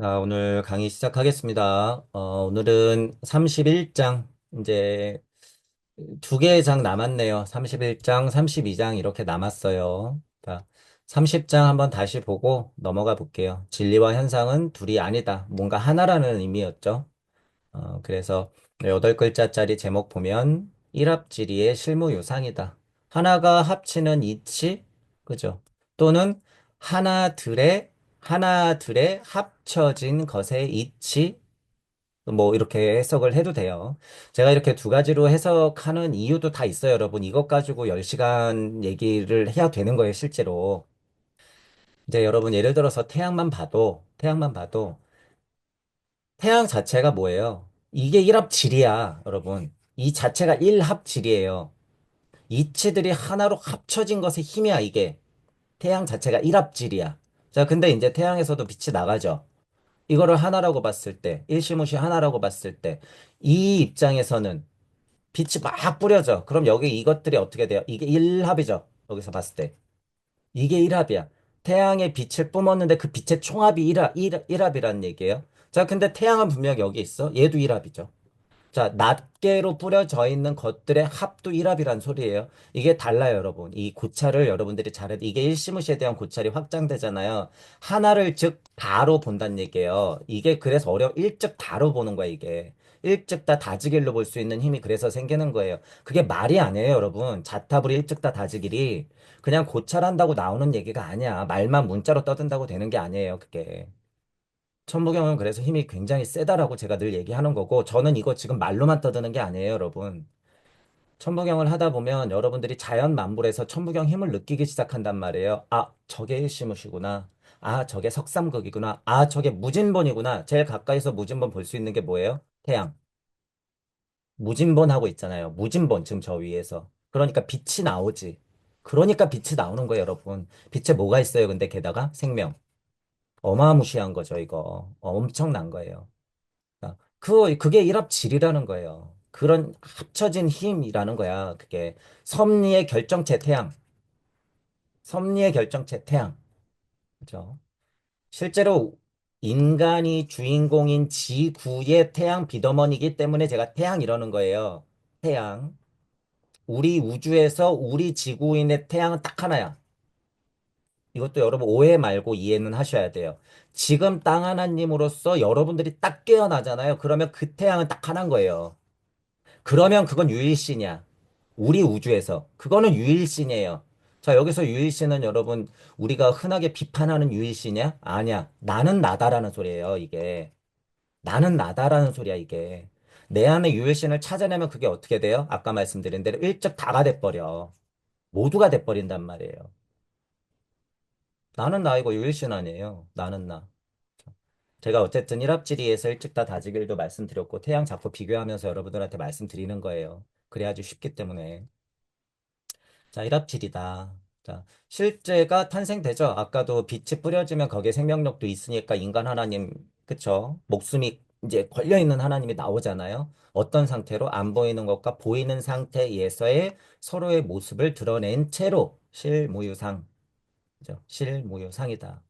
오늘 강의 시작하겠습니다. 오늘은 31장, 이제 두 개의 장 남았네요. 31장, 32장 이렇게 남았어요. 자, 30장 한번 다시 보고 넘어가 볼게요. 진리와 현상은 둘이 아니다. 뭔가 하나라는 의미였죠. 그래서 여덟 글자짜리 제목 보면 일합지리의 실무유상이다. 하나가 합치는 이치, 그죠? 또는 하나들의 합쳐진 것의 이치, 뭐 이렇게 해석을 해도 돼요. 제가 이렇게 두 가지로 해석하는 이유도 다 있어요, 여러분. 이것 가지고 10시간 얘기를 해야 되는 거예요, 실제로. 이제 여러분 예를 들어서 태양만 봐도 태양 자체가 뭐예요? 이게 일합질이야, 여러분. 이 자체가 일합질이에요. 이치들이 하나로 합쳐진 것의 힘이야, 이게. 태양 자체가 일합질이야. 자, 근데 이제 태양에서도 빛이 나가죠. 이거를 하나라고 봤을 때, 일시무시 하나라고 봤을 때, 이 입장에서는 빛이 막 뿌려져. 그럼 여기 이것들이 어떻게 돼요? 이게 일합이죠. 여기서 봤을 때. 이게 일합이야. 태양의 빛을 뿜었는데 그 빛의 총합이 일합이라는 얘기예요. 자, 근데 태양은 분명 여기 있어. 얘도 일합이죠. 자, 낱개로 뿌려져 있는 것들의 합도 일합이란 소리예요. 이게 달라요, 여러분. 이 고찰을 여러분들이 잘해. 이게 일시무시에 대한 고찰이 확장되잖아요. 하나를 즉 다로 본다는 얘기예요. 이게 그래서 일즉 다로 보는 거야, 이게. 일즉 다 다지길로 볼 수 있는 힘이 그래서 생기는 거예요. 그게 말이 아니에요, 여러분. 자타불이 일즉 다 다지길이 그냥 고찰한다고 나오는 얘기가 아니야. 말만 문자로 떠든다고 되는 게 아니에요, 그게. 천부경은 그래서 힘이 굉장히 세다라고 제가 늘 얘기하는 거고, 저는 이거 지금 말로만 떠드는 게 아니에요, 여러분. 천부경을 하다 보면 여러분들이 자연 만물에서 천부경 힘을 느끼기 시작한단 말이에요. 아, 저게 일시무시구나. 아, 저게 석삼극이구나. 아, 저게 무진본이구나. 제일 가까이서 무진본 볼 수 있는 게 뭐예요? 태양. 무진본 하고 있잖아요. 무진본, 지금 저 위에서. 그러니까 빛이 나오지. 그러니까 빛이 나오는 거예요, 여러분. 빛에 뭐가 있어요, 근데 게다가? 생명. 어마무시한 거죠, 이거. 엄청난 거예요. 그게 일합질이라는 거예요. 그런 합쳐진 힘이라는 거야. 그게 섭리의 결정체 태양. 섭리의 결정체 태양. 그죠? 실제로 인간이 주인공인 지구의 태양 비더머니이기 때문에 제가 태양 이러는 거예요. 태양. 우리 우주에서 우리 지구인의 태양은 딱 하나야. 이것도 여러분 오해 말고 이해는 하셔야 돼요. 지금 땅 하나님으로서 여러분들이 딱 깨어나잖아요. 그러면 그 태양은 딱 하나인 거예요. 그러면 그건 유일신이야. 우리 우주에서. 그거는 유일신이에요. 자, 여기서 유일신은 여러분, 우리가 흔하게 비판하는 유일신이야? 아니야. 나는 나다라는 소리예요, 이게. 나는 나다라는 소리야, 이게. 내 안에 유일신을 찾아내면 그게 어떻게 돼요? 아까 말씀드린 대로 일적 다가 돼버려. 모두가 돼버린단 말이에요. 나는 나이고 유일신 아니에요. 나는 나. 제가 어쨌든 일합지리에서 일찍 다 다지길도 말씀드렸고, 태양 자꾸 비교하면서 여러분들한테 말씀드리는 거예요. 그래야지 쉽기 때문에. 자, 일합질이다. 자, 실제가 탄생되죠. 아까도 빛이 뿌려지면 거기에 생명력도 있으니까 인간 하나님, 그쵸? 목숨이 이제 걸려있는 하나님이 나오잖아요. 어떤 상태로 안 보이는 것과 보이는 상태에서의 서로의 모습을 드러낸 채로 실무유상, 그죠? 실무유상이다.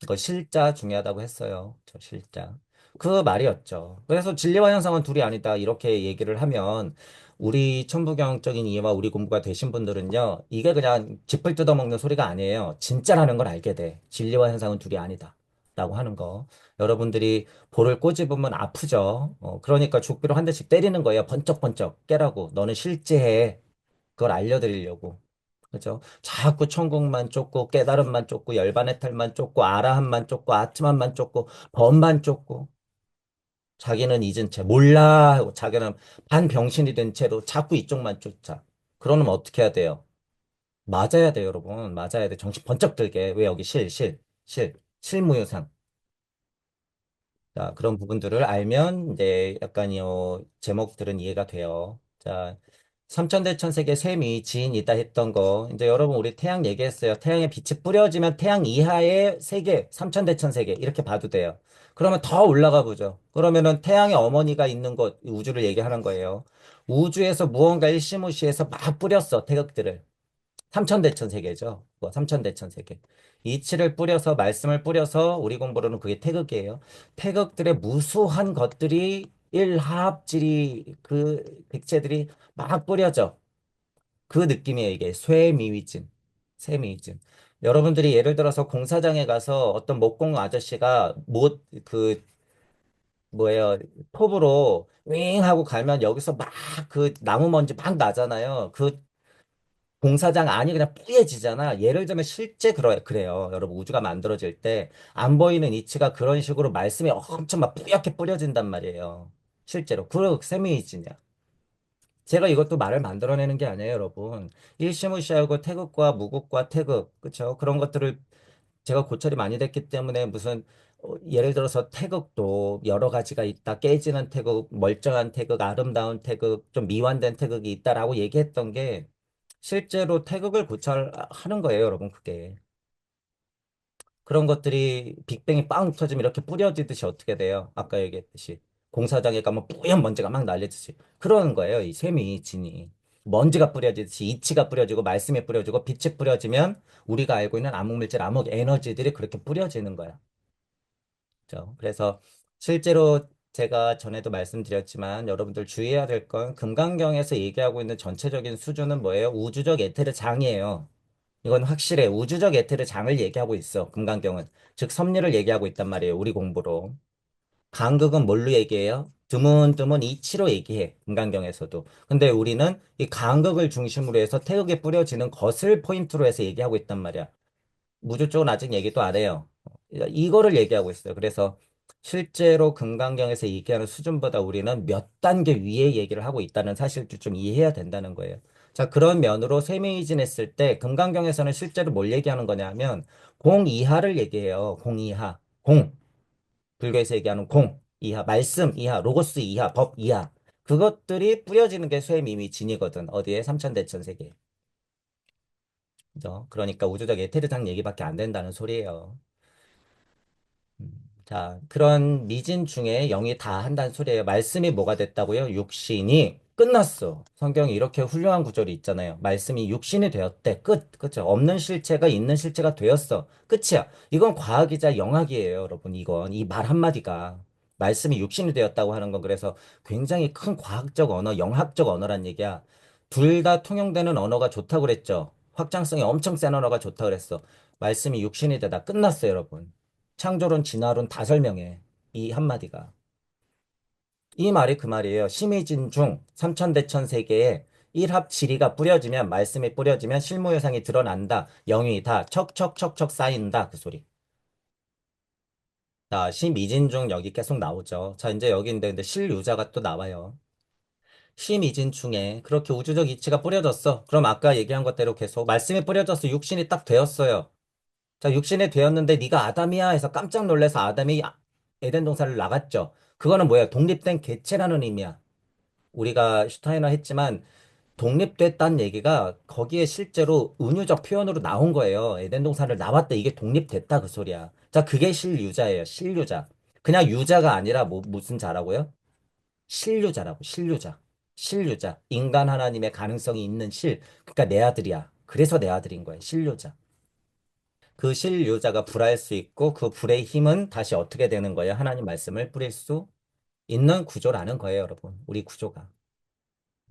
이거 실자 중요하다고 했어요. 저 실자. 그 말이었죠. 그래서 진리와 현상은 둘이 아니다. 이렇게 얘기를 하면 우리 천부경적인 이해와 우리 공부가 되신 분들은요. 이게 그냥 짚을 뜯어먹는 소리가 아니에요. 진짜라는 걸 알게 돼. 진리와 현상은 둘이 아니다. 라고 하는 거. 여러분들이 볼을 꼬집으면 아프죠. 그러니까 죽비로 한 대씩 때리는 거예요. 번쩍번쩍 깨라고. 너는 실제해. 그걸 알려드리려고. 그죠? 자꾸 천국만 쫓고 깨달음만 쫓고 열반해탈만 쫓고 아라함만 쫓고 아트만만 쫓고 법만 쫓고 자기는 잊은 채 몰라 하고 자기는 반병신이 된 채로 자꾸 이쪽만 쫓아. 그러면 어떻게 해야 돼요? 맞아야 돼요, 여러분. 맞아야 돼. 정신 번쩍 들게. 왜 여기 실무유상. 자, 그런 부분들을 알면 이제 약간 이 제목들은 이해가 돼요. 자, 삼천대천세계 셈이 지인이 있다 했던 거. 이제 여러분 우리 태양 얘기했어요. 태양에 빛이 뿌려지면 태양 이하의 세계, 삼천대천세계 이렇게 봐도 돼요. 그러면 더 올라가 보죠. 그러면은 태양의 어머니가 있는 곳, 이 우주를 얘기하는 거예요. 우주에서 무언가 일시무시해서 막 뿌렸어, 태극들을. 삼천대천세계죠. 뭐 삼천대천세계. 이치를 뿌려서 말씀을 뿌려서 우리 공부로는 그게 태극이에요. 태극들의 무수한 것들이 일합질이 그 백체들이 막 뿌려져. 그 느낌이에요, 이게. 쇠미위진. 쇠미위진. 여러분들이 예를 들어서 공사장에 가서 어떤 목공 아저씨가 그, 뭐예요, 톱으로 윙 하고 갈면 여기서 막 그 나무 먼지 막 나잖아요. 그 공사장 안이 그냥 뿌얘지잖아. 예를 들면 실제 그래요. 여러분, 우주가 만들어질 때 안 보이는 이치가 그런 식으로 말씀이 엄청 막 뿌옇게 뿌려진단 말이에요. 실제로. 그 쇠미위진이야. 제가 이것도 말을 만들어내는 게 아니에요, 여러분. 일시무시하고 태극과 무극과 태극, 그쵸? 그런 것들을 제가 고찰이 많이 됐기 때문에 무슨 예를 들어서 태극도 여러 가지가 있다. 깨지는 태극, 멀쩡한 태극, 아름다운 태극, 좀 미완된 태극이 있다라고 얘기했던 게 실제로 태극을 고찰하는 거예요, 여러분. 그게. 그런 것들이 빅뱅이 빵 터지면 이렇게 뿌려지듯이 어떻게 돼요? 아까 얘기했듯이. 공사장에 가면 뿌연 먼지가 막 날리듯이. 그러는 거예요, 이 쇠미 진이. 먼지가 뿌려지듯이 이치가 뿌려지고 말씀이 뿌려지고 빛이 뿌려지면 우리가 알고 있는 암흑물질, 암흑 에너지들이 그렇게 뿌려지는 거야. 그죠? 그래서 실제로 제가 전에도 말씀드렸지만 여러분들 주의해야 될 건 금강경에서 얘기하고 있는 전체적인 수준은 뭐예요? 우주적 에테르 장이에요. 이건 확실해. 우주적 에테르 장을 얘기하고 있어. 금강경은. 즉 섭리를 얘기하고 있단 말이에요. 우리 공부로. 간극은 뭘로 얘기해요? 드문드문 이치로 얘기해. 금강경에서도. 근데 우리는 이 간극을 중심으로 해서 태극에 뿌려지는 것을 포인트로 해서 얘기하고 있단 말이야. 우주 쪽은 아직 얘기도 안 해요. 이거를 얘기하고 있어요. 그래서 실제로 금강경에서 얘기하는 수준보다 우리는 몇 단계 위에 얘기를 하고 있다는 사실도 좀 이해해야 된다는 거예요. 자, 그런 면으로 세미이진 했을 때 금강경에서는 실제로 뭘 얘기하는 거냐면 공 이하를 얘기해요. 공 이하. 공. 불교에서 얘기하는 공 이하. 말씀 이하. 로고스 이하. 법 이하. 그것들이 뿌려지는 게 쇠미미진이거든. 어디에? 삼천대천세계에. 그죠? 그러니까 우주적 에테르장 얘기밖에 안 된다는 소리예요. 음, 자, 그런 미진 중에 영이 다 한다는 소리예요. 말씀이 뭐가 됐다고요? 육신이 끝났어. 성경에 이렇게 훌륭한 구절이 있잖아요. 말씀이 육신이 되었대. 끝. 그쵸? 없는 실체가 있는 실체가 되었어. 끝이야. 이건 과학이자 영학이에요, 여러분. 이건. 이 말 한마디가. 말씀이 육신이 되었다고 하는 건 그래서 굉장히 큰 과학적 언어, 영학적 언어란 얘기야. 둘 다 통용되는 언어가 좋다고 그랬죠. 확장성이 엄청 센 언어가 좋다고 그랬어. 말씀이 육신이 되다. 끝났어요, 여러분. 창조론, 진화론 다 설명해. 이 한마디가. 이 말이 그 말이에요. 심의진 중 삼천대천 세계에 일합지리가 뿌려지면 말씀이 뿌려지면 실무요상이 드러난다. 영이 다 척척척척 쌓인다. 그 소리. 자, 심의진 중 여기 계속 나오죠. 자, 이제 여기인데 근데 실유자가 또 나와요. 심의진 중에 그렇게 우주적 이치가 뿌려졌어. 그럼 아까 얘기한 것대로 계속 말씀이 뿌려져서 육신이 딱 되었어요. 자, 육신이 되었는데 네가 아담이야 해서 깜짝 놀라서 아담이 에덴 동산을 나갔죠. 그거는 뭐야? 독립된 개체라는 의미야. 우리가 슈타인화 했지만 독립됐다는 얘기가 거기에 실제로 은유적 표현으로 나온 거예요. 에덴 동산을 나왔다. 이게 독립됐다 그 소리야. 자, 그게 실유자예요. 실유자. 그냥 유자가 아니라 무슨 자라고요? 실유자라고. 실유자. 실유자. 인간 하나님의 가능성이 있는 실. 그러니까 내 아들이야. 그래서 내 아들인 거예요. 실유자. 그 실유자가 불할 수 있고 그 불의 힘은 다시 어떻게 되는 거예요? 하나님 말씀을 뿌릴 수 있는 구조라는 거예요, 여러분. 우리 구조가.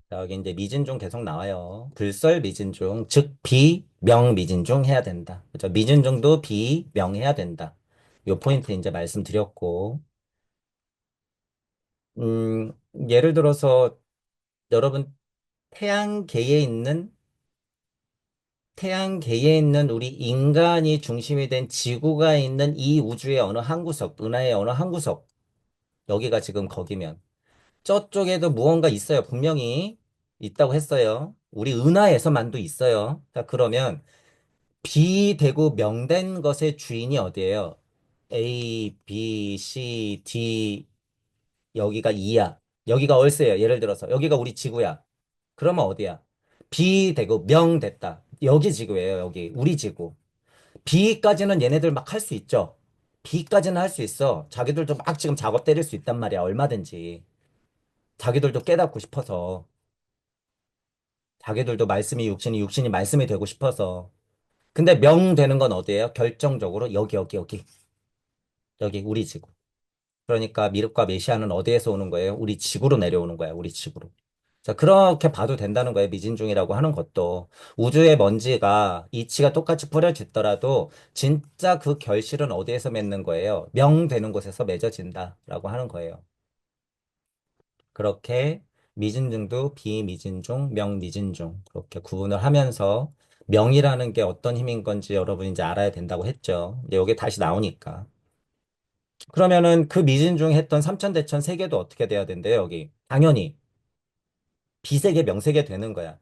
자, 여기 이제 미진중 계속 나와요. 불설 미진중, 즉 비명 미진중 해야 된다. 그죠? 미진중도 비명해야 된다. 요 포인트 이제 말씀드렸고, 음, 예를 들어서 여러분 태양계에 있는 태양계에 있는 우리 인간이 중심이 된 지구가 있는 이 우주의 어느 한 구석, 은하의 어느 한 구석, 여기가 지금 거기면 저쪽에도 무언가 있어요. 분명히 있다고 했어요. 우리 은하에서만도 있어요. 자, 그러면 비대고 명된 것의 주인이 어디예요? A, B, C, D, 여기가 E야. 여기가 월세예요. 예를 들어서 여기가 우리 지구야. 그러면 어디야? 비대고 명됐다. 여기 지구예요. 여기 우리 지구. B까지는 얘네들 막 할 수 있죠. B까지는 할 수 있어. 자기들도 막 지금 작업 때릴 수 있단 말이야. 얼마든지. 자기들도 깨닫고 싶어서. 자기들도 말씀이 육신이, 육신이 말씀이 되고 싶어서. 근데 명 되는 건 어디예요? 결정적으로 여기, 여기, 여기. 여기, 우리 지구. 그러니까 미륵과 메시아는 어디에서 오는 거예요? 우리 지구로 내려오는 거야, 우리 지구로. 자, 그렇게 봐도 된다는 거예요. 미진중이라고 하는 것도. 우주의 먼지가 이치가 똑같이 뿌려지더라도 진짜 그 결실은 어디에서 맺는 거예요? 명 되는 곳에서 맺어진다라고 하는 거예요. 그렇게 미진중도 비미진중, 명미진중 그렇게 구분을 하면서 명이라는 게 어떤 힘인 건지 여러분이 이제 알아야 된다고 했죠. 이제 여기 다시 나오니까. 그러면은 그 미진중 했던 삼천대천 세계도 어떻게 돼야 된대요, 여기? 당연히 비세계, 명세계 되는 거야.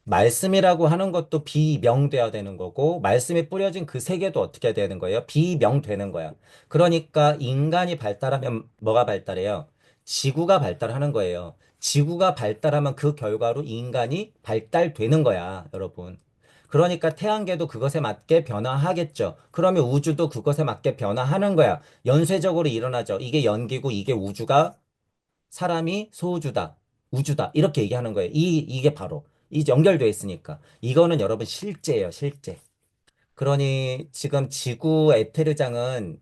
말씀이라고 하는 것도 비명돼야 되는 거고, 말씀이 뿌려진 그 세계도 어떻게 되는 거예요? 비명되는 거야. 그러니까 인간이 발달하면 뭐가 발달해요? 지구가 발달하는 거예요. 지구가 발달하면 그 결과로 인간이 발달되는 거야, 여러분. 그러니까 태양계도 그것에 맞게 변화하겠죠. 그러면 우주도 그것에 맞게 변화하는 거야. 연쇄적으로 일어나죠. 이게 연기고 이게 우주가 사람이 소주다, 우주다, 이렇게 얘기하는 거예요. 이게 바로, 이 연결되어 있으니까. 이거는 여러분 실제예요, 실제. 그러니 지금 지구 에테르장은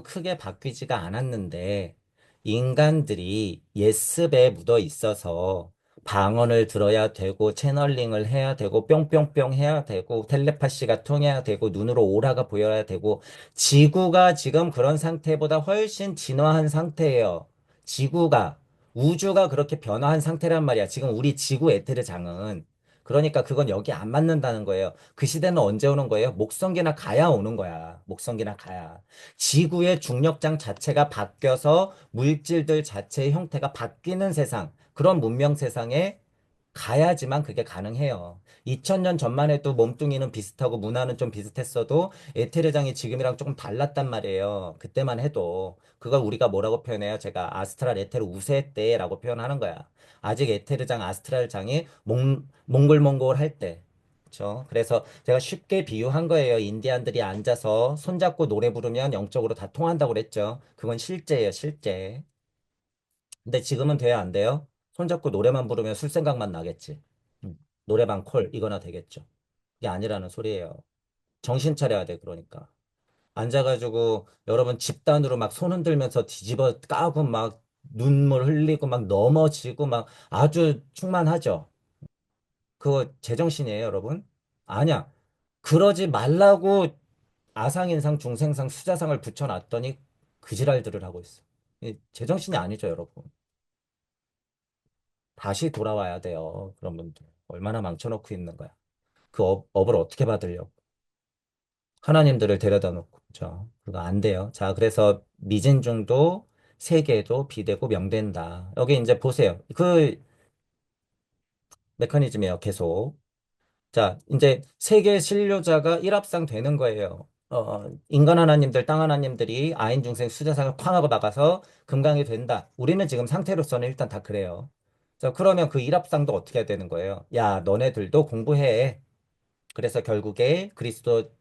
크게 바뀌지가 않았는데 인간들이 예습에 묻어 있어서 방언을 들어야 되고 채널링을 해야 되고 뿅뿅뿅 해야 되고 텔레파시가 통해야 되고 눈으로 오라가 보여야 되고 지구가 지금 그런 상태보다 훨씬 진화한 상태예요. 지구가 우주가 그렇게 변화한 상태란 말이야. 지금 우리 지구 에테르장은. 그러니까 그건 여기 안 맞는다는 거예요. 그 시대는 언제 오는 거예요? 목성기나 가야 오는 거야. 목성기나 가야. 지구의 중력장 자체가 바뀌어서 물질들 자체의 형태가 바뀌는 세상, 그런 문명 세상에 가야지만 그게 가능해요. 2000년 전만 해도 몸뚱이는 비슷하고 문화는 좀 비슷했어도 에테르장이 지금이랑 조금 달랐단 말이에요. 그때만 해도. 그걸 우리가 뭐라고 표현해요? 제가 아스트랄 에테르 우세 때라고 표현하는 거야. 아직 에테르장, 아스트랄장이 몽골몽골 할 때. 그렇죠? 그래서 제가 쉽게 비유한 거예요. 인디안들이 앉아서 손잡고 노래 부르면 영적으로 다 통한다고 그랬죠. 그건 실제예요, 실제. 근데 지금은 돼야 안 돼요? 손잡고 노래만 부르면 술 생각만 나겠지. 노래방 콜 이거나 되겠죠. 이게 아니라는 소리예요. 정신 차려야 돼, 그러니까. 앉아가지고 여러분 집단으로 막 손 흔들면서 뒤집어 까고 막 눈물 흘리고 막 넘어지고 막 아주 충만하죠. 그거 제정신이에요, 여러분? 아니야. 그러지 말라고 아상인상, 중생상, 수자상을 붙여놨더니 그 지랄들을 하고 있어. 이 제정신이 아니죠, 여러분. 다시 돌아와야 돼요, 그런 분들. 얼마나 망쳐놓고 있는 거야. 그 업을 어떻게 받으려고. 하나님들을 데려다 놓고. 죠 그거 안 돼요. 자, 그래서 미진중도 세계도 비되고 명된다. 여기 이제 보세요. 그 메커니즘이에요, 계속. 자, 이제 세계 신료자가 일합상 되는 거예요. 인간 하나님들, 땅 하나님들이 아인 중생 수자상을 쾅 하고 나가서 금강이 된다. 우리는 지금 상태로서는 일단 다 그래요. 자, 그러면 그 일합상도 어떻게 해야 되는 거예요? 야, 너네들도 공부해. 그래서 결국에 그리스도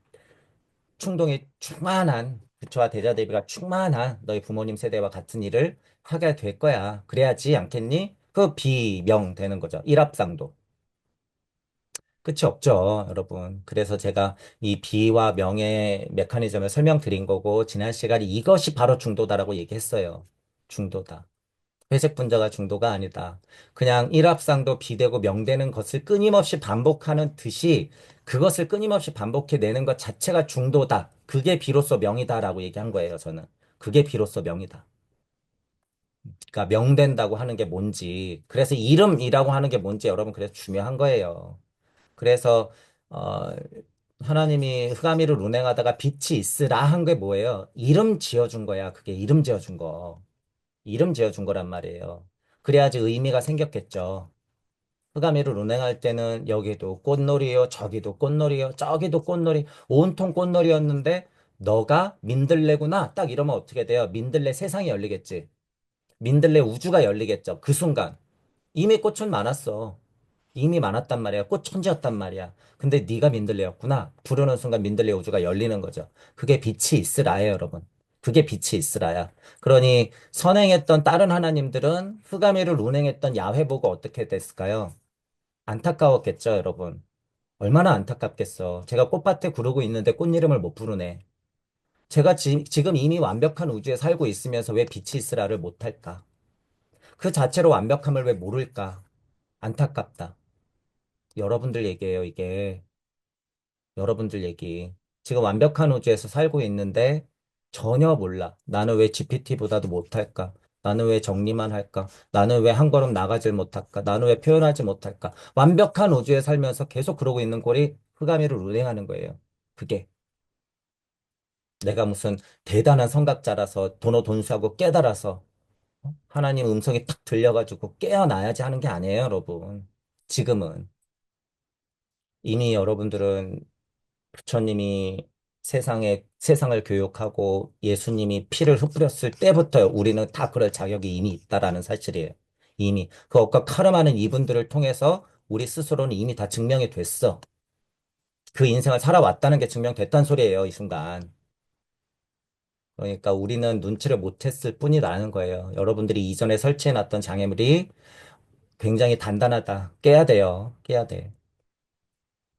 충동이 충만한 부처와 대자대비가 충만한 너희 부모님 세대와 같은 일을 하게 될 거야. 그래야지 않겠니? 그 비명 되는 거죠. 일합상도. 끝이 없죠, 여러분. 그래서 제가 이 비와 명의 메커니즘을 설명드린 거고, 지난 시간에 이것이 바로 중도다라고 얘기했어요. 중도다. 회색 분자가 중도가 아니다. 그냥 일합상도 비되고 명되는 것을 끊임없이 반복하는 듯이 그것을 끊임없이 반복해내는 것 자체가 중도다. 그게 비로소 명이다라고 얘기한 거예요, 저는. 그게 비로소 명이다. 그러니까 명된다고 하는 게 뭔지, 그래서 이름이라고 하는 게 뭔지 여러분 그래서 중요한 거예요. 그래서 어, 하나님이 흑암이를 운행하다가 빛이 있으라 한 게 뭐예요? 이름 지어준 거야. 그게 이름 지어준 거. 이름 지어준 거란 말이에요. 그래야지 의미가 생겼겠죠. 흑암이를 운행할 때는 여기도 꽃놀이요, 저기도 꽃놀이요, 저기도 꽃놀이, 온통 꽃놀이였는데 너가 민들레구나. 딱 이러면 어떻게 돼요? 민들레 세상이 열리겠지. 민들레 우주가 열리겠죠. 그 순간. 이미 꽃은 많았어. 이미 많았단 말이야. 꽃 천지였단 말이야. 근데 네가 민들레였구나. 부르는 순간 민들레 우주가 열리는 거죠. 그게 빛이 있으라예요, 여러분. 그게 빛이 있으라야. 그러니 선행했던 다른 하나님들은 흑암이를 운행했던 야훼 보고 어떻게 됐을까요? 안타까웠겠죠, 여러분. 얼마나 안타깝겠어. 제가 꽃밭에 구르고 있는데 꽃 이름을 못 부르네. 제가 지금 이미 완벽한 우주에 살고 있으면서 왜 빛이 있으라를 못할까? 그 자체로 완벽함을 왜 모를까? 안타깝다. 여러분들 얘기예요, 이게. 여러분들 얘기. 지금 완벽한 우주에서 살고 있는데 전혀 몰라. 나는 왜 GPT보다도 못할까? 나는 왜 정리만 할까? 나는 왜 한 걸음 나가질 못할까? 나는 왜 표현하지 못할까? 완벽한 우주에 살면서 계속 그러고 있는 꼴이 흑암이를 운행하는 거예요. 그게. 내가 무슨 대단한 성각자라서 돈수하고 깨달아서 하나님 음성이 탁 들려가지고 깨어나야지 하는 게 아니에요, 여러분. 지금은. 이미 여러분들은 부처님이 세상을 교육하고 예수님이 피를 흩뿌렸을 때부터 우리는 다 그럴 자격이 이미 있다라는 사실이에요. 이미. 그 억과 카르마는 이분들을 통해서 우리 스스로는 이미 다 증명이 됐어. 그 인생을 살아왔다는 게 증명됐단 소리예요, 이 순간. 그러니까 우리는 눈치를 못했을 뿐이라는 거예요. 여러분들이 이전에 설치해놨던 장애물이 굉장히 단단하다. 깨야 돼요. 깨야 돼.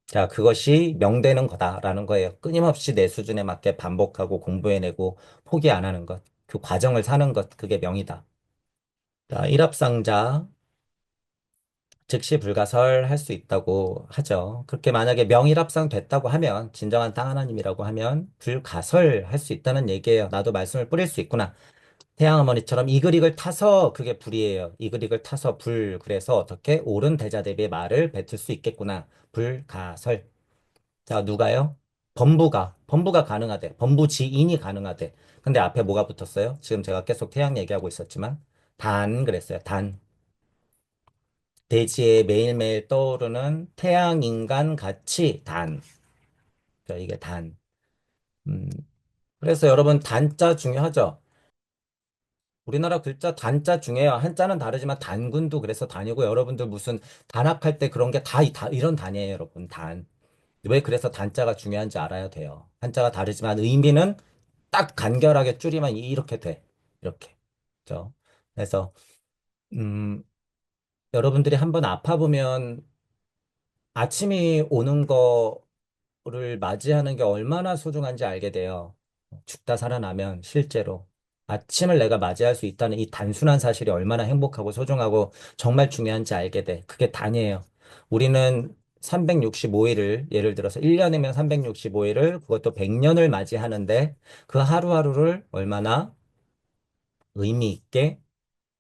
자, 그것이 명되는 거다라는 거예요. 끊임없이 내 수준에 맞게 반복하고 공부해내고 포기 안 하는 것. 그 과정을 사는 것. 그게 명이다. 자, 일합상자, 즉시 불가설 할 수 있다고 하죠. 그렇게 만약에 명일합상 됐다고 하면, 진정한 땅 하나님이라고 하면 불가설 할 수 있다는 얘기예요. 나도 말씀을 뿌릴 수 있구나. 태양어머니처럼 이글이글 타서 그게 불이에요. 이글이글 타서 불. 그래서 어떻게 옳은 대자 대비의 말을 뱉을 수 있겠구나. 불가설. 자, 누가요? 범부가 가능하대. 범부지인이 가능하대. 근데 앞에 뭐가 붙었어요? 지금 제가 계속 태양 얘기하고 있었지만, 단 그랬어요. 단. 대지에 매일매일 떠오르는 태양 인간 같이 단. 자, 이게 단. 음, 그래서 여러분, 단자 중요하죠? 우리나라 글자 단자 중에요. 한자는 다르지만 단군도 그래서 단이고, 여러분들 무슨 단학할 때 그런 게 다 이런 단이에요, 여러분. 단. 왜 그래서 단자가 중요한지 알아야 돼요. 한자가 다르지만 의미는 딱 간결하게 줄이면 이렇게 돼. 이렇게. 그죠? 그래서, 음, 여러분들이 한번 아파보면 아침이 오는 거를 맞이하는 게 얼마나 소중한지 알게 돼요. 죽다 살아나면 실제로. 아침을 내가 맞이할 수 있다는 이 단순한 사실이 얼마나 행복하고 소중하고 정말 중요한지 알게 돼. 그게 단이에요. 우리는 365일을, 예를 들어서 1년이면 365일을, 그것도 100년을 맞이하는데 그 하루하루를 얼마나 의미 있게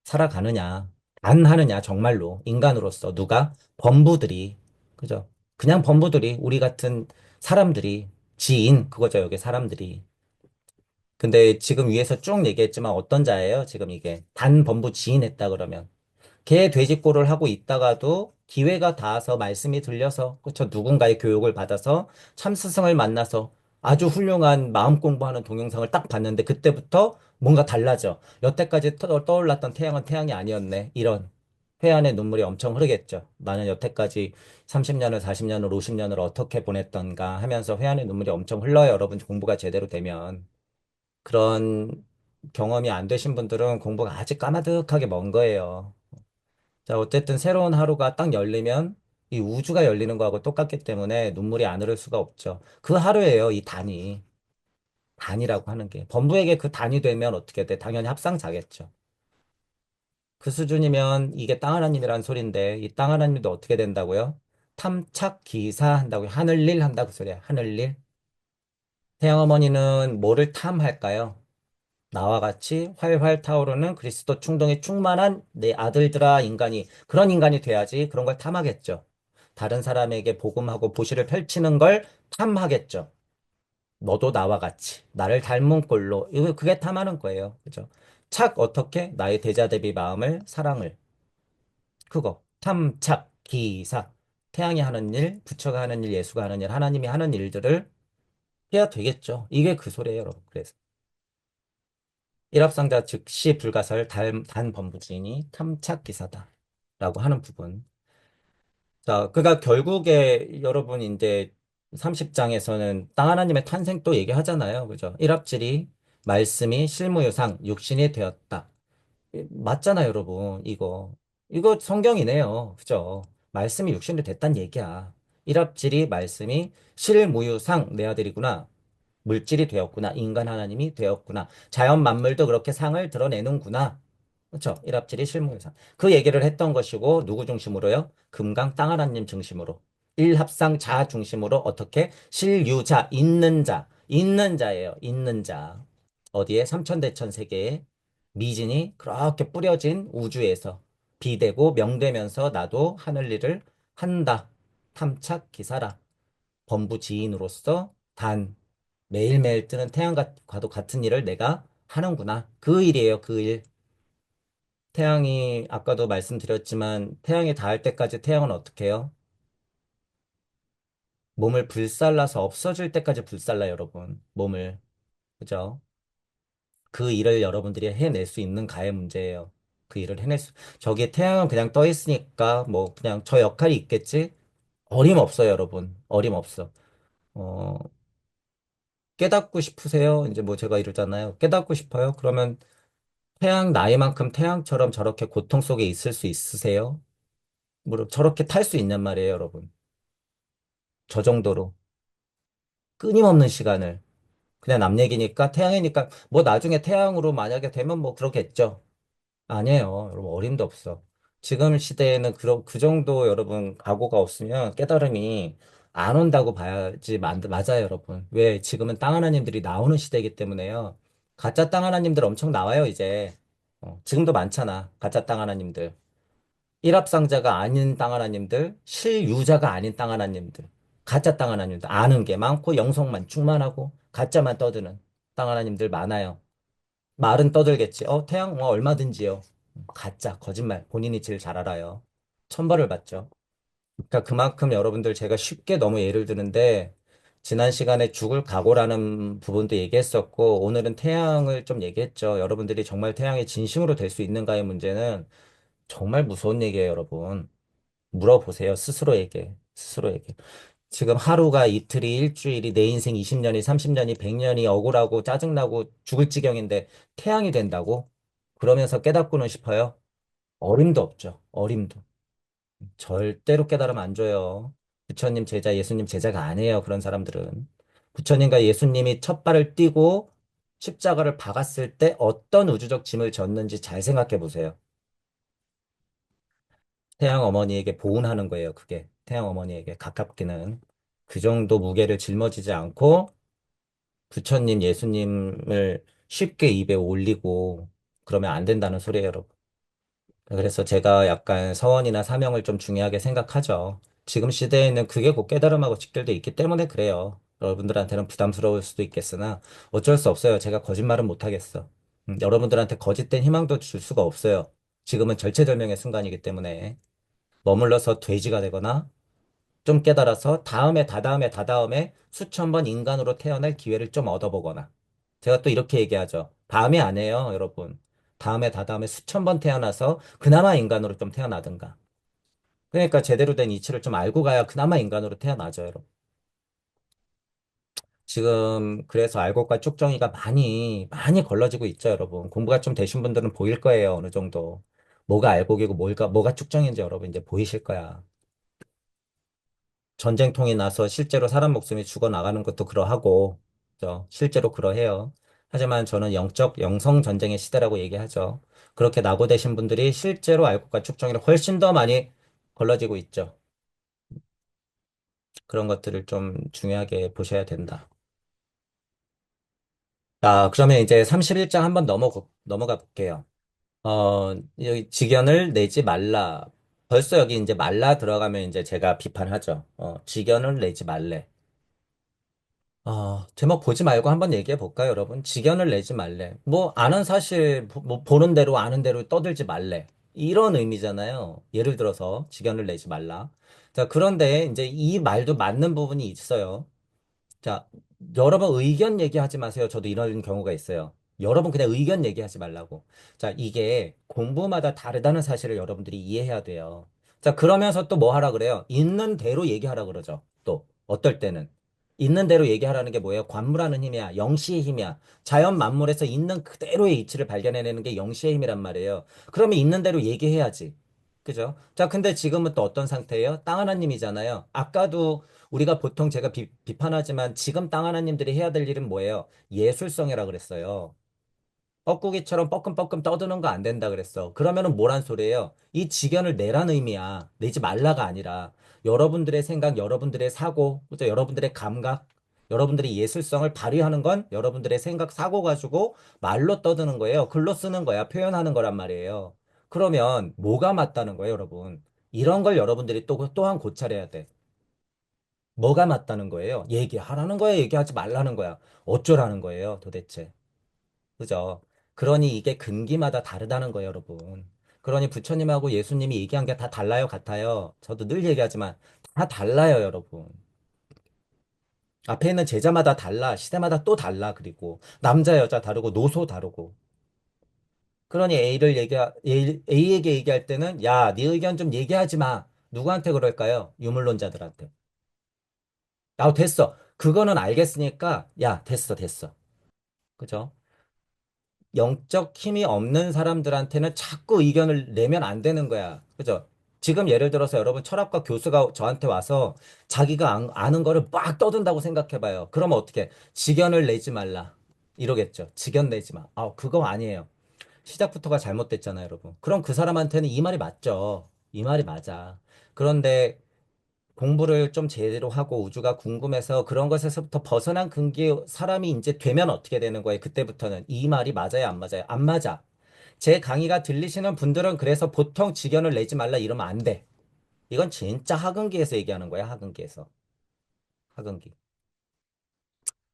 살아가느냐, 안 하느냐, 정말로, 인간으로서, 누가? 범부들이, 그죠? 그냥 범부들이, 우리 같은 사람들이, 지인, 그거죠, 여기 사람들이. 근데 지금 위에서 쭉 얘기했지만 어떤 자예요? 지금 이게. 단 범부 지인했다 그러면. 개 돼지꼴을 하고 있다가도 기회가 닿아서 말씀이 들려서 그쵸 누군가의 교육을 받아서 참스승을 만나서 아주 훌륭한 마음 공부하는 동영상을 딱 봤는데 그때부터 뭔가 달라져. 여태까지 떠올랐던 태양은 태양이 아니었네. 이런 회한의 눈물이 엄청 흐르겠죠. 나는 여태까지 30년을 40년을 50년을 어떻게 보냈던가 하면서 회한의 눈물이 엄청 흘러요. 여러분 공부가 제대로 되면. 그런 경험이 안 되신 분들은 공부가 아직 까마득하게 먼 거예요. 자, 어쨌든 새로운 하루가 딱 열리면 이 우주가 열리는 거하고 똑같기 때문에 눈물이 안 흐를 수가 없죠. 그 하루예요, 이 단이. 단이라고 하는 게. 범부에게 그 단이 되면 어떻게 돼? 당연히 합상자겠죠. 그 수준이면 이게 땅 하나님이라는 소린데 이 땅 하나님도 어떻게 된다고요? 탐착 기사 한다고요. 하늘일 한다고 소리야. 하늘일. 태양어머니는 뭐를 탐할까요? 나와 같이 활활 타오르는 그리스도 충동에 충만한 내 아들들아 인간이 그런 인간이 돼야지 그런 걸 탐하겠죠. 다른 사람에게 복음하고 보시를 펼치는 걸 탐하겠죠. 너도 나와 같이 나를 닮은 꼴로 이거 그게 탐하는 거예요. 그죠? 착 어떻게 나의 대자 대비 마음을 사랑을 그거 탐착 기사 태양이 하는 일, 부처가 하는 일, 예수가 하는 일, 하나님이 하는 일들을 해야 되겠죠. 이게 그 소리예요, 여러분. 그래서 일합상자 즉시 불가설 단 범부지인이 탐착 기사다. 라고 하는 부분. 자, 그러니까 결국에 여러분 이제 30장에서는 땅 하나님의 탄생 또 얘기하잖아요. 그죠? 일합질이 말씀이 실무유상 육신이 되었다. 맞잖아요, 여러분. 이거. 이거 성경이네요. 그죠? 말씀이 육신이 됐단 얘기야. 일합질이 말씀이 실무유상 내 아들이구나. 물질이 되었구나. 인간 하나님이 되었구나. 자연 만물도 그렇게 상을 드러내는구나. 그렇죠? 일합질이 실무유상. 그 얘기를 했던 것이고 누구 중심으로요? 금강 땅 하나님 중심으로. 일합상 자 중심으로 어떻게? 실유자, 있는 자. 있는 자예요. 있는 자. 어디에? 삼천대천 세계에 미진이 그렇게 뿌려진 우주에서 비되고 명되면서 나도 하늘 일을 한다. 탐착 기사라. 범부지인으로서 단 매일매일 뜨는 태양과도 같은 일을 내가 하는구나. 그 일이에요, 그 일. 태양이, 아까도 말씀드렸지만, 태양이 닿을 때까지 태양은 어떻게 해요? 몸을 불살라서 없어질 때까지 불살라, 여러분. 몸을. 그죠? 그 일을 여러분들이 해낼 수 있는가의 문제예요. 그 일을 저기 태양은 그냥 떠 있으니까, 뭐, 그냥 저 역할이 있겠지? 어림없어요, 여러분. 어림없어. 어, 깨닫고 싶으세요? 이제 뭐 제가 이러잖아요. 깨닫고 싶어요? 그러면 태양 나이만큼 태양처럼 저렇게 고통 속에 있을 수 있으세요? 뭐 저렇게 탈 수 있냔 말이에요, 여러분. 저 정도로 끊임없는 시간을 그냥 남 얘기니까 태양이니까 뭐 나중에 태양으로 만약에 되면 뭐 그러겠죠. 아니에요, 여러분 어림도 없어. 지금 시대에는 그 정도 여러분 각오가 없으면 깨달음이 안 온다고 봐야지 맞아요, 여러분. 왜 지금은 땅 하나님들이 나오는 시대이기 때문에요. 가짜 땅 하나님들 엄청 나와요, 이제. 지금도 많잖아, 가짜 땅 하나님들. 일합상자가 아닌 땅 하나님들, 실유자가 아닌 땅 하나님들, 가짜 땅 하나님들, 아는 게 많고 영성만 충만하고 가짜만 떠드는 땅 하나님들 많아요. 말은 떠들겠지. 태양 얼마든지요. 가짜, 거짓말. 본인이 제일 잘 알아요. 천벌을 받죠. 그러니까 그만큼 여러분들 제가 쉽게 너무 예를 드는데 지난 시간에 죽을 각오라는 부분도 얘기했었고 오늘은 태양을 좀 얘기했죠. 여러분들이 정말 태양이 진심으로 될 수 있는가의 문제는 정말 무서운 얘기예요, 여러분. 물어보세요. 스스로에게. 스스로에게. 지금 하루가 이틀이 일주일이 내 인생 20년이 30년이 100년이 억울하고 짜증나고 죽을 지경인데 태양이 된다고? 그러면서 깨닫고는 싶어요? 어림도 없죠. 어림도. 절대로 깨달으면 안 줘요. 부처님 제자, 예수님 제자가 아니에요. 그런 사람들은. 부처님과 예수님이 첫 발을 띄고 십자가를 박았을 때 어떤 우주적 짐을 졌는지 잘 생각해 보세요. 태양 어머니에게 보은하는 거예요. 그게 태양 어머니에게 가깝기는 그 정도 무게를 짊어지지 않고 부처님, 예수님을 쉽게 입에 올리고 그러면 안 된다는 소리예요, 여러분. 그래서 제가 약간 서원이나 사명을 좀 중요하게 생각하죠. 지금 시대에는 그게 곧 깨달음하고 직결돼 있기 때문에 그래요. 여러분들한테는 부담스러울 수도 있겠으나 어쩔 수 없어요. 제가 거짓말은 못 하겠어. 여러분들한테 거짓된 희망도 줄 수가 없어요. 지금은 절체절명의 순간이기 때문에 머물러서 돼지가 되거나 좀 깨달아서 다음에 다다음에 다다음에 수천 번 인간으로 태어날 기회를 좀 얻어보거나 제가 또 이렇게 얘기하죠. 다음에 안 해요, 여러분. 다음에 다다음에 수천 번 태어나서 그나마 인간으로 좀 태어나든가. 그러니까 제대로 된 이치를 좀 알고 가야 그나마 인간으로 태어나죠, 여러분. 지금 그래서 알곡과 쭉정이가 많이 많이 걸러지고 있죠, 여러분. 공부가 좀 되신 분들은 보일 거예요, 어느 정도. 뭐가 알곡이고 뭐가 쭉정인지 여러분 이제 보이실 거야. 전쟁통이 나서 실제로 사람 목숨이 죽어나가는 것도 그러하고, 그죠? 실제로 그러해요. 하지만 저는 영성 전쟁의 시대라고 얘기하죠. 그렇게 낙오되신 분들이 실제로 알곡과 축정이를 훨씬 더 많이 걸러지고 있죠. 그런 것들을 좀 중요하게 보셔야 된다. 자, 그러면 이제 31장 한번 넘어가 볼게요. 여기 직연을 내지 말라. 벌써 여기 이제 말라 들어가면 이제 제가 비판하죠. 직연을 내지 말래. 제목 보지 말고 한번 얘기해 볼까요, 여러분? 직연을 내지 말래. 뭐, 아는 사실, 뭐, 보는 대로 아는 대로 떠들지 말래. 이런 의미잖아요. 예를 들어서, 직연을 내지 말라. 자, 그런데 이제 이 말도 맞는 부분이 있어요. 자, 여러분 의견 얘기하지 마세요. 저도 이런 경우가 있어요. 여러분 그냥 의견 얘기하지 말라고. 자, 이게 공부마다 다르다는 사실을 여러분들이 이해해야 돼요. 자, 그러면서 또 뭐 하라 그래요? 있는 대로 얘기하라 그러죠. 또 어떨 때는 있는 대로 얘기하라는 게 뭐예요? 관물하는 힘이야. 영시의 힘이야. 자연 만물에서 있는 그대로의 이치를 발견해내는 게 영시의 힘이란 말이에요. 그러면 있는 대로 얘기해야지. 그죠? 자, 근데 지금은 또 어떤 상태예요? 땅 하나님이잖아요. 아까도 우리가 보통 제가 비판하지만 지금 땅 하나님들이 해야 될 일은 뭐예요? 예술성이라 그랬어요. 뻐꾸기처럼 뻐끔뻐끔 떠드는 거 안 된다 그랬어. 그러면은 뭐란 소리예요? 이 지견을 내란 의미야. 내지 말라가 아니라 여러분들의 생각, 여러분들의 사고, 그죠? 여러분들의 감각, 여러분들의 예술성을 발휘하는 건 여러분들의 생각, 사고 가지고 말로 떠드는 거예요. 글로 쓰는 거야. 표현하는 거란 말이에요. 그러면 뭐가 맞다는 거예요, 여러분? 이런 걸 여러분들이 또한 고찰해야 돼. 뭐가 맞다는 거예요? 얘기하라는 거야, 얘기하지 말라는 거야. 어쩌라는 거예요, 도대체. 그죠? 그러니 이게 근기마다 다르다는 거예요, 여러분. 그러니 부처님하고 예수님이 얘기한 게 다 달라요, 같아요. 저도 늘 얘기하지만 다 달라요, 여러분. 앞에 있는 제자마다 달라, 시대마다 또 달라, 그리고 남자, 여자 다르고 노소 다르고. 그러니 A에게 얘기할 때는 야, 네 의견 좀 얘기하지 마. 누구한테 그럴까요? 유물론자들한테. 아, 됐어. 그거는 알겠으니까 야, 됐어, 됐어. 그죠? 영적 힘이 없는 사람들한테는 자꾸 의견을 내면 안 되는 거야. 그죠? 지금 예를 들어서 여러분 철학과 교수가 저한테 와서 자기가 아는 거를 막 떠든다고 생각해봐요. 그러면 어떻게? 직견을 내지 말라. 이러겠죠. 직견 내지 마. 아, 그거 아니에요. 시작부터가 잘못됐잖아요, 여러분. 그럼 그 사람한테는 이 말이 맞죠. 이 말이 맞아. 그런데 공부를 좀 제대로 하고 우주가 궁금해서 그런 것에서부터 벗어난 근기 사람이 이제 되면 어떻게 되는 거예요? 그때부터는 이 말이 맞아요, 안 맞아요? 안 맞아. 제 강의가 들리시는 분들은 그래서 보통 직견을 내지 말라 이러면 안 돼. 이건 진짜 학은기에서 얘기하는 거야, 학은기에서. 학은기.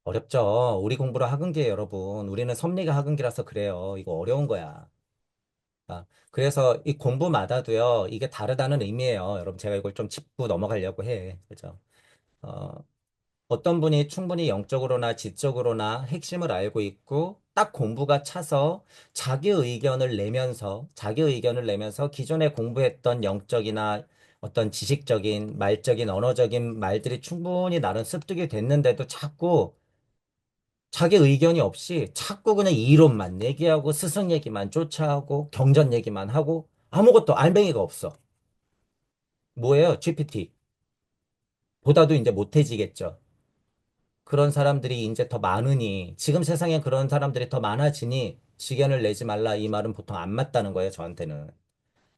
어렵죠. 우리 공부를 학은기에 여러분. 우리는 섭리가 학은기라서 그래요. 이거 어려운 거야. 그래서 이 공부마다도요, 이게 다르다는 의미예요. 여러분, 제가 이걸 좀 짚고 넘어가려고 해. 그죠? 어, 어떤 분이 충분히 영적으로나 지적으로나 핵심을 알고 있고 딱 공부가 차서 자기 의견을 내면서 기존에 공부했던 영적이나 어떤 지식적인, 말적인, 언어적인 말들이 충분히 나름 습득이 됐는데도 자꾸 자기 의견이 없이 자꾸 그냥 이론만 얘기하고 스승 얘기만 쫓아하고 경전 얘기만 하고 아무것도 알맹이가 없어. 뭐예요? GPT. 보다도 이제 못해지겠죠. 그런 사람들이 이제 더 많으니, 지금 세상에 그런 사람들이 더 많아지니, 직견을 내지 말라 이 말은 보통 안 맞다는 거예요, 저한테는.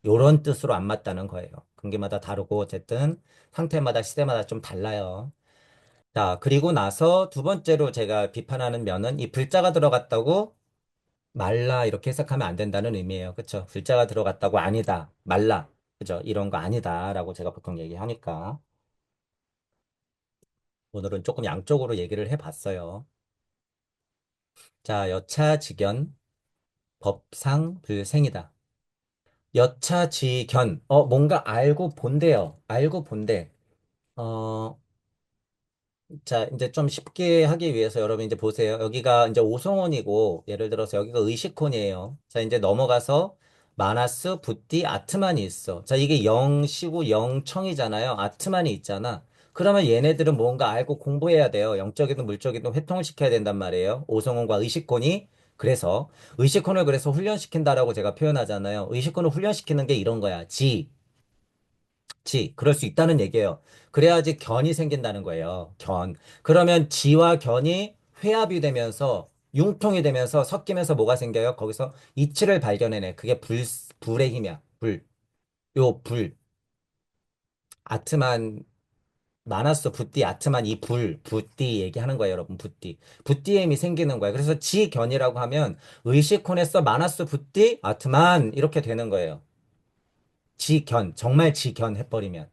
요런 뜻으로 안 맞다는 거예요. 관계마다 다르고, 어쨌든, 상태마다, 시대마다 좀 달라요. 자, 그리고 나서 두 번째로 제가 비판하는 면은 이 불자가 들어갔다고 말라 이렇게 해석하면 안 된다는 의미예요. 그쵸? 불자가 들어갔다고 아니다, 말라. 그죠? 이런 거 아니다라고 제가 보통 얘기하니까. 오늘은 조금 양쪽으로 얘기를 해봤어요. 자, 여차직연. 법상불생이다. 여차지견. 뭔가 알고 본대요. 알고 본대. 어, 자, 이제 좀 쉽게 하기 위해서 여러분 이제 보세요. 여기가 이제 오송원이고, 예를 들어서 여기가 의식혼이에요. 자, 이제 넘어가서 마나스, 붓디, 아트만이 있어. 자, 이게 영시고 영청이잖아요. 아트만이 있잖아. 그러면 얘네들은 뭔가 알고 공부해야 돼요. 영적이든 물적이든 회통을 시켜야 된단 말이에요. 오송원과 의식혼이. 그래서 의식혼을 그래서 훈련시킨다라고 제가 표현하잖아요. 의식혼을 훈련시키는 게 이런 거야. 그럴 수 있다는 얘기예요. 그래야지 견이 생긴다는 거예요. 견. 그러면 지와 견이 회합이 되면서 융통이 되면서 섞이면서 뭐가 생겨요? 거기서 이치를 발견해내. 그게 불의 힘이야. 불. 요 불. 아트만 많았어. 붓디, 아트만 이 붓디 얘기하는 거예요, 여러분. 붓디. 붓디의 힘이 생기는 거예요. 그래서 지견이라고 하면 의식혼에서 많았어. 붓디, 아트만 이렇게 되는 거예요. 지견. 정말 지견 해버리면.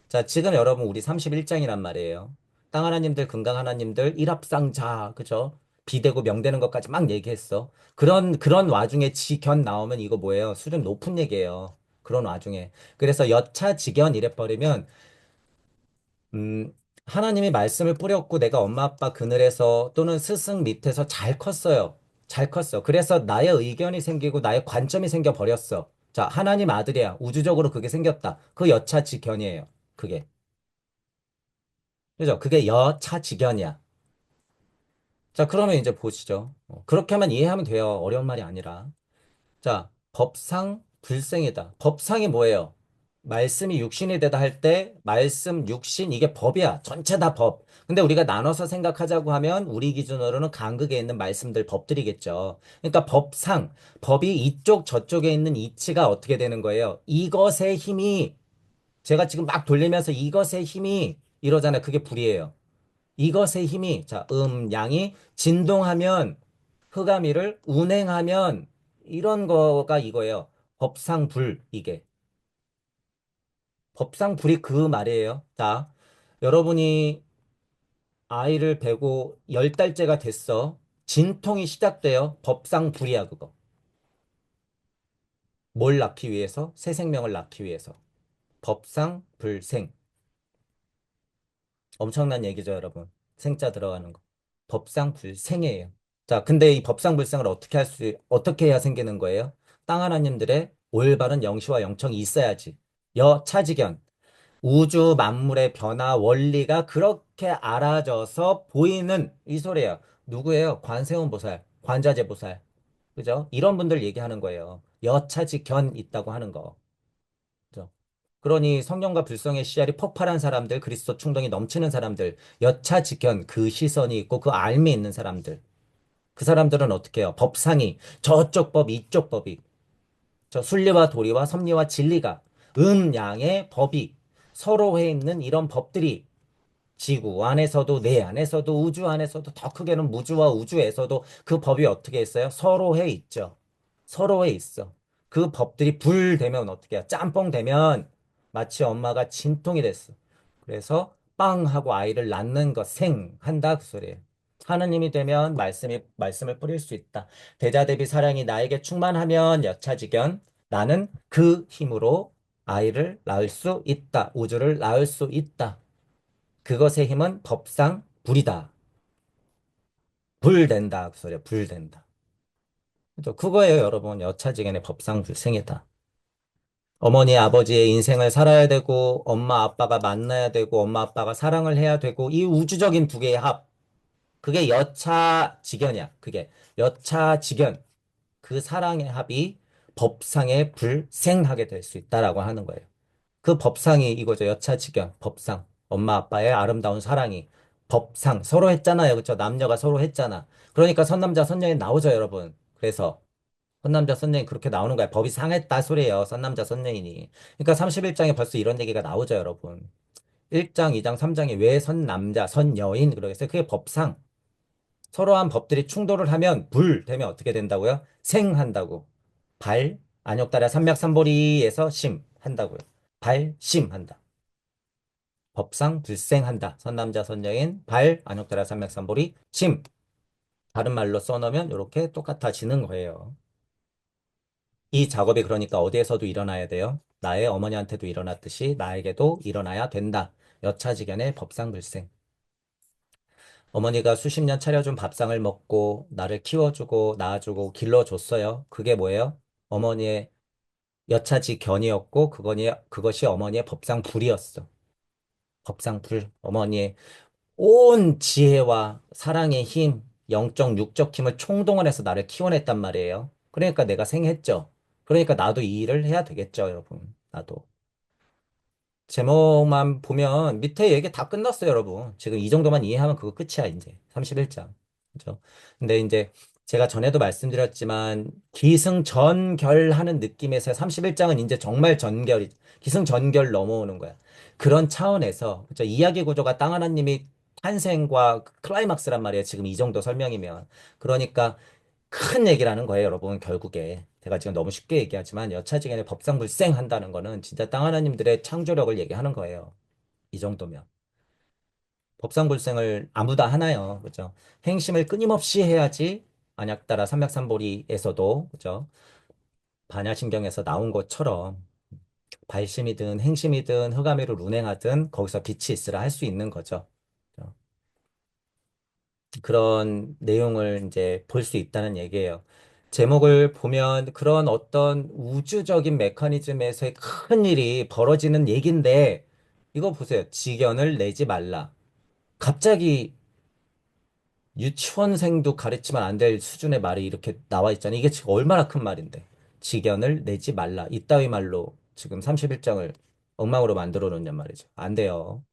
자, 지금 여러분 우리 31장이란 말이에요. 땅 하나님들, 금강 하나님들, 일합상자, 그죠? 비대고 명되는 것까지 막 얘기했어. 그런 와중에 지견 나오면 이거 뭐예요? 수준 높은 얘기예요. 그런 와중에. 그래서 여차지견 이래버리면, 음, 하나님이 말씀을 뿌렸고 내가 엄마 아빠 그늘에서 또는 스승 밑에서 잘 컸어요. 잘 컸어. 그래서 나의 의견이 생기고 나의 관점이 생겨 버렸어. 자, 하나님 아들이야. 우주적으로 그게 생겼다. 그 여차지견이에요. 그게. 그죠? 그게 여차지견이야. 자, 그러면 이제 보시죠. 그렇게만 이해하면 돼요. 어려운 말이 아니라. 자, 법상 불생이다. 법상이 뭐예요? 말씀이 육신이 되다 할 때, 말씀, 육신, 이게 법이야. 전체 다 법. 근데 우리가 나눠서 생각하자고 하면, 우리 기준으로는 간극에 있는 말씀들, 법들이겠죠. 그러니까 법상, 법이 이쪽, 저쪽에 있는 이치가 어떻게 되는 거예요? 이것의 힘이, 제가 지금 막 돌리면서 이것의 힘이 이러잖아요. 그게 불이에요. 이것의 힘이, 자, 양이 진동하면, 흑암이를 운행하면, 이런 거가 이거예요. 법상불, 이게. 법상불이 그 말이에요. 자, 여러분이 아이를 베고 10달째가 됐어. 진통이 시작돼요. 법상불이야, 그거. 뭘 낳기 위해서? 새 생명을 낳기 위해서. 법상불생. 엄청난 얘기죠, 여러분. 생자 들어가는 거. 법상불생이에요. 자, 근데 이 법상불생을 어떻게 해야 생기는 거예요? 땅 하나님들의 올바른 영시와 영청이 있어야지. 여차지견. 우주 만물의 변화 원리가 그렇게 알아져서 보이는 이 소리예요. 누구예요? 관세음 보살, 관자재 보살. 그죠? 이런 분들 얘기하는 거예요. 여차지견 있다고 하는 거. 그죠? 그러니 성령과 불성의 씨알이 폭발한 사람들, 그리스도 충동이 넘치는 사람들, 여차지견 그 시선이 있고 그 알미 있는 사람들. 그 사람들은 어떻게 해요? 법상이 저쪽 법, 이쪽 법이 저 순리와 도리와 섭리와 진리가 양의 법이 서로에 있는 이런 법들이 지구 안에서도 내 안에서도 우주 안에서도 더 크게는 무주와 우주에서도 그 법이 어떻게 있어요? 서로에 있죠. 서로에 있어. 그 법들이 불 되면 어떻게 해요? 짬뽕 되면 마치 엄마가 진통이 됐어. 그래서 빵 하고 아이를 낳는 것 생한다 그 소리예요. 하느님이 되면 말씀을 뿌릴 수 있다. 대자 대비 사랑이 나에게 충만하면 여차지견 나는 그 힘으로 아이를 낳을 수 있다. 우주를 낳을 수 있다. 그것의 힘은 법상 불이다. 불된다. 그 소리야. 불된다. 그죠? 그거예요, 여러분. 여차지간의 법상 불생이다. 어머니, 아버지의 인생을 살아야 되고, 엄마, 아빠가 만나야 되고, 엄마, 아빠가 사랑을 해야 되고, 이 우주적인 두 개의 합. 그게 여차지견이야. 그게 여차지견. 그 사랑의 합이 법상에 불생하게 될 수 있다라고 하는 거예요. 그 법상이 이거죠. 여차지경, 법상. 엄마 아빠의 아름다운 사랑이 법상. 서로 했잖아요. 그쵸? 남녀가 서로 했잖아. 그러니까 선남자, 선녀인 나오죠, 여러분. 그래서 선남자, 선녀인 그렇게 나오는 거야. 법이 상했다 소리예요. 선남자, 선녀인이. 그러니까 31장에 벌써 이런 얘기가 나오죠, 여러분. 1장, 2장, 3장에 왜 선남자, 선여인 그러겠어요? 그게 법상. 서로한 법들이 충돌을 하면 불 되면 어떻게 된다고요? 생한다고. 발, 안욕달아 삼맥삼보리에서 심 한다고요. 발심한다. 법상 불생한다. 선남자 선녀인 발 안욕달아 삼맥삼보리 심. 다른 말로 써놓으면 이렇게 똑같아지는 거예요. 이 작업이 그러니까 어디에서도 일어나야 돼요. 나의 어머니한테도 일어났듯이 나에게도 일어나야 된다. 여차지견의 법상 불생. 어머니가 수십 년 차려준 밥상을 먹고 나를 키워주고 낳아주고 길러줬어요. 그게 뭐예요? 어머니의 여차지견이었고 그것이 어머니의 법상 불이었어. 법상 불. 어머니의 온 지혜와 사랑의 힘, 영적, 육적 힘을 총동원 해서 나를 키워냈단 말이에요. 그러니까 내가 생했죠. 그러니까 나도 이 일을 해야 되겠죠, 여러분. 나도. 제목만 보면 밑에 얘기 다 끝났어요, 여러분. 지금 이 정도만 이해하면 그거 끝이야, 이제. 31장. 그죠? 근데 이제 제가 전에도 말씀드렸지만 기승전결하는 느낌에서 31장은 이제 정말 기승전결 넘어오는 거야. 그런 차원에서 그죠? 이야기 구조가 땅 하나님이 탄생과 클라이막스란 말이에요. 지금 이 정도 설명이면. 그러니까 큰 얘기라는 거예요, 여러분. 결국에. 제가 지금 너무 쉽게 얘기하지만 여차지간에 법상불생한다는 거는 진짜 땅 하나님들의 창조력을 얘기하는 거예요. 이 정도면. 법상불생을 아무도 하나요. 그죠? 행심을 끊임없이 해야지 안약따라 삼맥삼보리에서도 그죠? 반야심경에서 나온 것처럼 발심이든 행심이든 흑암이를 운행하든 거기서 빛이 있으라 할 수 있는 거죠. 그죠? 그런 내용을 이제 볼 수 있다는 얘기예요. 제목을 보면 그런 어떤 우주적인 메커니즘에서의 큰 일이 벌어지는 얘긴데, 이거 보세요. 직연을 내지 말라. 갑자기 유치원생도 가르치면 안 될 수준의 말이 이렇게 나와 있잖아요. 이게 지금 얼마나 큰 말인데. 직연을 내지 말라. 이따위 말로 지금 31장을 엉망으로 만들어 놓냔 말이죠. 안 돼요.